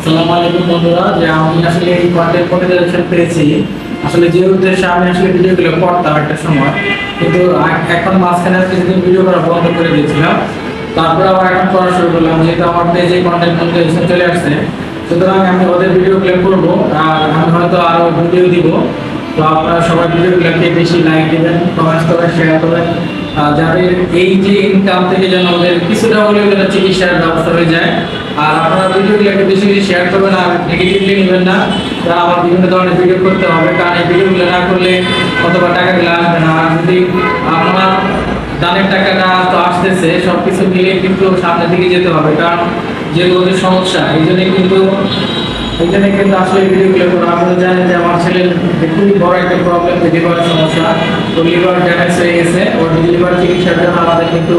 আসসালামু আলাইকুম বন্ধুরা, যে আমি আসলে এই কন্টেন্ট মনিটাইজেশন পেয়েছি আসলে যে উদ্দেশ্যে আমি আসলে ভিডিওগুলো করতাম একটা সময়, কিন্তু এখন মাঝখানে কিছুদিন ভিডিও করা বন্ধ করে দিয়েছিলাম। তারপরে আবার এখন করা শুরু করলাম, যেহেতু আমার পেজে কন্টেন্ট মনিটাইজেশন চলে আসছে, সুতরাং আমি ওদের ভিডিওগুলো করবো আর আমি হয়তো আরও ভিডিও দিব। তো আপনারা সবাই ভিডিওগুলোকে বেশি লাইক দেবেন, কমেন্টস করবেন, শেয়ার করবেন, যাদের এই যে ইনকাম থেকে যেন ওদের কিছুটা হলেও যেন চিকিৎসার ব্যবস্থা হয়ে যায়। আর আপনারা ভিডিওগুলোকে বেশি বেশি শেয়ার করবেন আর নেগেটিভলি নেবেন না। যারা আমার বিভিন্ন ধরনের ভিডিও করতে হবে, কারণ এই ভিডিওগুলো না করলে অথবা টাকাগুলো আসবে না। আর যদি আপনার দানের টাকাটা তো আসতেছে, সব কিছু মিলিয়ে কিন্তু সামনের দিকে যেতে হবে, কারণ যে ওদের সমস্যা এই জন্য কিন্তু আসলে এই ভিডিওগুলো করে। আপনারা জানেন যে আমার ছেলের খুবই বড় একটা প্রবলেম, লিভারের সমস্যা। তো লিভার ড্যামেজ হয়ে গেছে, ওর লিভার চিকিৎসার জন্য আমাদের কিন্তু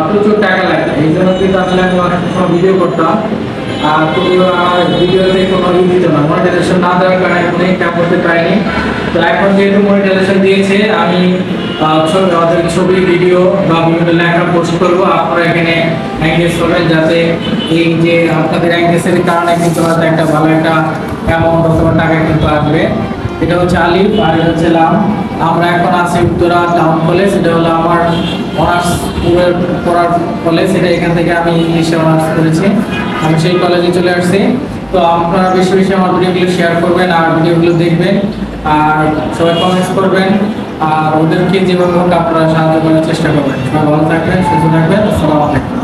প্রচুর টাকা লাগে। এই জন্য কিন্তু আসলে আমি অনেক সময় ভিডিও করতাম, আর যদিও আমার ভিডিওতে কোনো দিত না, মনিটাইজেশন না দেওয়ার কারণে কোনো ইনকাম করতে পারিনি। তো এখন যেহেতু মনিটাইজেশন দিয়েছে, আমি ওদের ছবি, ভিডিও বা বিভিন্ন লেখা পোস্ট করবো। আপনারা এখানে এঙ্গেজ করবেন, যাতে এই যে আপনাদের এঙ্গেজের কারণে কিন্তু হয়তো একটা ভালো একটা অ্যামাউন্ট অথবা টাকা কিন্তু আসবে। এটা হচ্ছে আলিফ আর এটা হচ্ছে লাম। আমরা এখন আছি উত্তরা টাউন কলেজ। এটা হলো আমার অনার্স পড়ার কলেজ। এটা এখান থেকে আমি ইংলিশে অনার্স করেছি, আমি সেই কলেজে চলে আসছি। তো আপনারা বেশি বেশি আমার ভিডিওগুলো শেয়ার করবেন আর ভিডিওগুলো দেখবেন, আর সবাই কমেন্টস করবেন, আর ওদেরকে যেভাবে হোক আপনারা সাহায্য করার চেষ্টা করবেন। সবাই ভালো থাকবেন, সুস্থ থাকবেন। আসসালামু আলাইকুম।